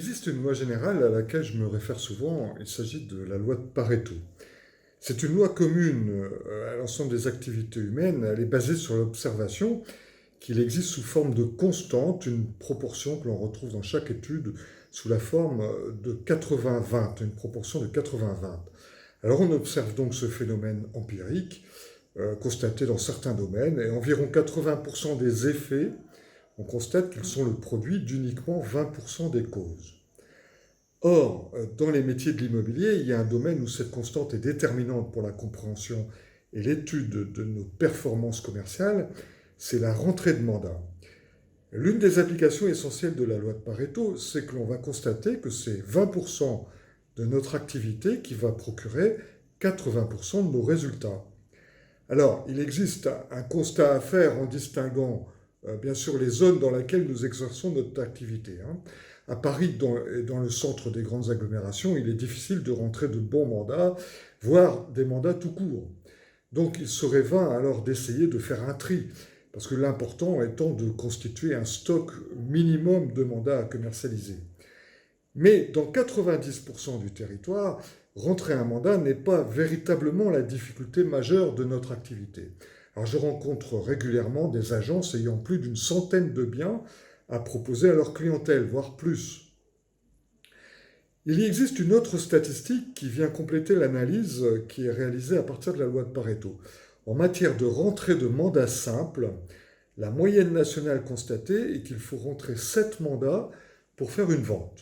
existe une loi générale à laquelle je me réfère souvent, il s'agit de la loi de Pareto. C'est une loi commune à l'ensemble des activités humaines, elle est basée sur l'observation qu'il existe sous forme de constante une proportion que l'on retrouve dans chaque étude sous la forme de 80-20, une proportion de 80-20. Alors on observe donc ce phénomène empirique constaté dans certains domaines et environ 80% des effets, on constate qu'ils sont le produit d'uniquement 20% des causes. Or, dans les métiers de l'immobilier, il y a un domaine où cette constante est déterminante pour la compréhension et l'étude de nos performances commerciales, c'est la rentrée de mandat. L'une des applications essentielles de la loi de Pareto, c'est que l'on va constater que c'est 20% de notre activité qui va procurer 80% de nos résultats. Alors, il existe un constat à faire en distinguant bien sûr les zones dans lesquelles nous exerçons notre activité. À Paris, dans le centre des grandes agglomérations, il est difficile de rentrer de bons mandats, voire des mandats tout court. Donc il serait vain alors d'essayer de faire un tri, parce que l'important étant de constituer un stock minimum de mandats à commercialiser. Mais dans 90% du territoire, rentrer un mandat n'est pas véritablement la difficulté majeure de notre activité. Alors je rencontre régulièrement des agences ayant plus d'une centaine de biens à proposer à leur clientèle, voire plus. Il y existe une autre statistique qui vient compléter l'analyse qui est réalisée à partir de la loi de Pareto. En matière de rentrée de mandats simples, la moyenne nationale constatée est qu'il faut rentrer 7 mandats pour faire une vente.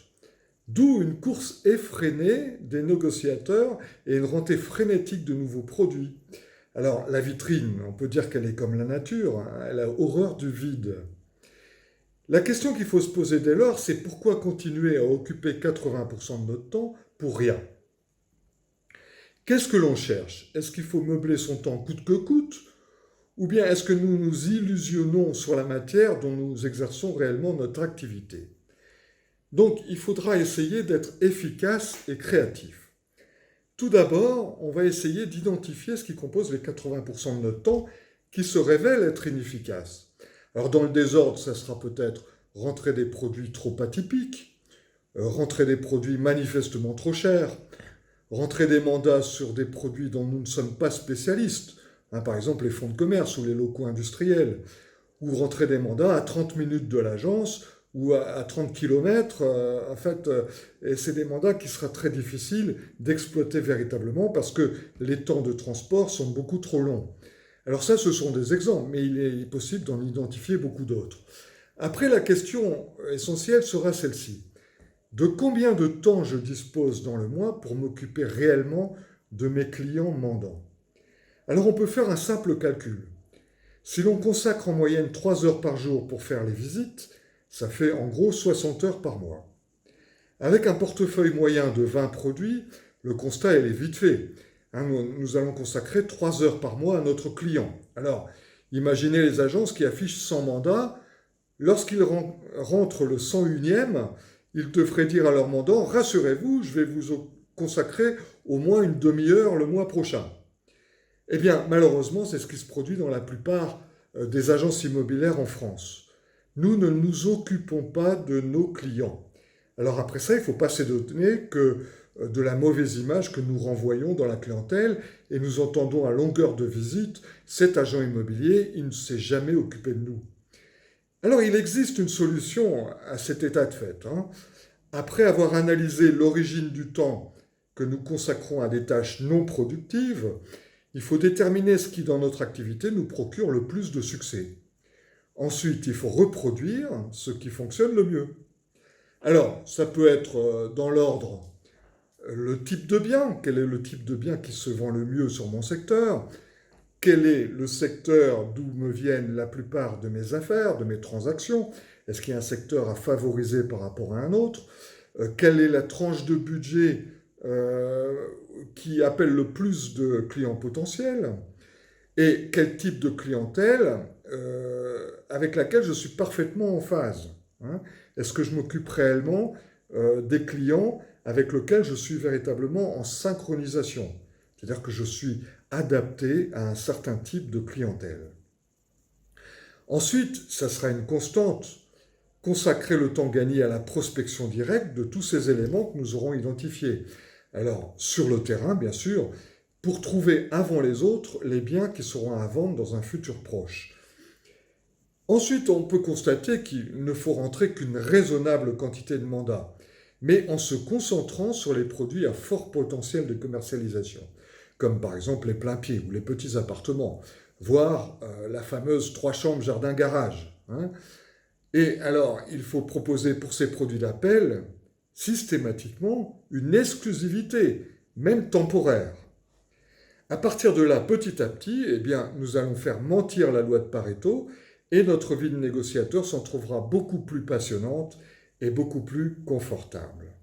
D'où une course effrénée des négociateurs et une rentrée frénétique de nouveaux produits. Alors la vitrine, on peut dire qu'elle est comme la nature, elle a horreur du vide. La question qu'il faut se poser dès lors, c'est pourquoi continuer à occuper 80% de notre temps pour rien? Qu'est-ce que l'on cherche? Est-ce qu'il faut meubler son temps coûte que coûte? Ou bien est-ce que nous nous illusionnons sur la matière dont nous exerçons réellement notre activité? Donc il faudra essayer d'être efficace et créatif. Tout d'abord, on va essayer d'identifier ce qui compose les 80% de notre temps qui se révèlent être inefficaces. Alors dans le désordre, ça sera peut-être rentrer des produits trop atypiques, rentrer des produits manifestement trop chers, rentrer des mandats sur des produits dont nous ne sommes pas spécialistes, par exemple les fonds de commerce ou les locaux industriels, ou rentrer des mandats à 30 minutes de l'agence ou à 30 km. Et c'est des mandats qui sera très difficile d'exploiter véritablement parce que les temps de transport sont beaucoup trop longs. Alors ça, ce sont des exemples, mais il est possible d'en identifier beaucoup d'autres. Après, la question essentielle sera celle-ci. De combien de temps je dispose dans le mois pour m'occuper réellement de mes clients mandants? Alors on peut faire un simple calcul. Si l'on consacre en moyenne 3 heures par jour pour faire les visites, ça fait en gros 60 heures par mois. Avec un portefeuille moyen de 20 produits, le constat il est vite fait. Nous allons consacrer 3 heures par mois à notre client. Alors, imaginez les agences qui affichent 100 mandats. Lorsqu'ils rentrent le 101e, ils devraient dire à leurs mandants, rassurez-vous, je vais vous consacrer au moins une demi-heure le mois prochain. Eh bien, malheureusement, c'est ce qui se produit dans la plupart des agences immobilières en France. Nous ne nous occupons pas de nos clients. Alors après ça, il ne faut pas s'étonner que de la mauvaise image que nous renvoyons dans la clientèle et nous entendons à longueur de visite, cet agent immobilier, il ne s'est jamais occupé de nous. Alors il existe une solution à cet état de fait. Après avoir analysé l'origine du temps que nous consacrons à des tâches non productives, il faut déterminer ce qui dans notre activité nous procure le plus de succès. Ensuite, il faut reproduire ce qui fonctionne le mieux. Alors, ça peut être dans l'ordre le type de bien, quel est le type de bien qui se vend le mieux sur mon secteur, quel est le secteur d'où me viennent la plupart de mes affaires, de mes transactions, est-ce qu'il y a un secteur à favoriser par rapport à un autre, quelle est la tranche de budget qui appelle le plus de clients potentiels, et quel type de clientèle avec laquelle je suis parfaitement en phase. Est-ce que je m'occupe réellement des clients avec lesquels je suis véritablement en synchronisation? C'est-à-dire que je suis adapté à un certain type de clientèle. Ensuite, ça sera une constante consacrer le temps gagné à la prospection directe de tous ces éléments que nous aurons identifiés. Alors, sur le terrain, bien sûr, pour trouver avant les autres les biens qui seront à vendre dans un futur proche. Ensuite, on peut constater qu'il ne faut rentrer qu'une raisonnable quantité de mandats, mais en se concentrant sur les produits à fort potentiel de commercialisation, comme par exemple les pleins-pieds ou les petits appartements, voire la fameuse 3 chambres jardin-garage. Et alors, il faut proposer pour ces produits d'appel, systématiquement, une exclusivité, même temporaire. À partir de là, petit à petit, eh bien, nous allons faire mentir la loi de Pareto et notre vie de négociateur s'en trouvera beaucoup plus passionnante et beaucoup plus confortable.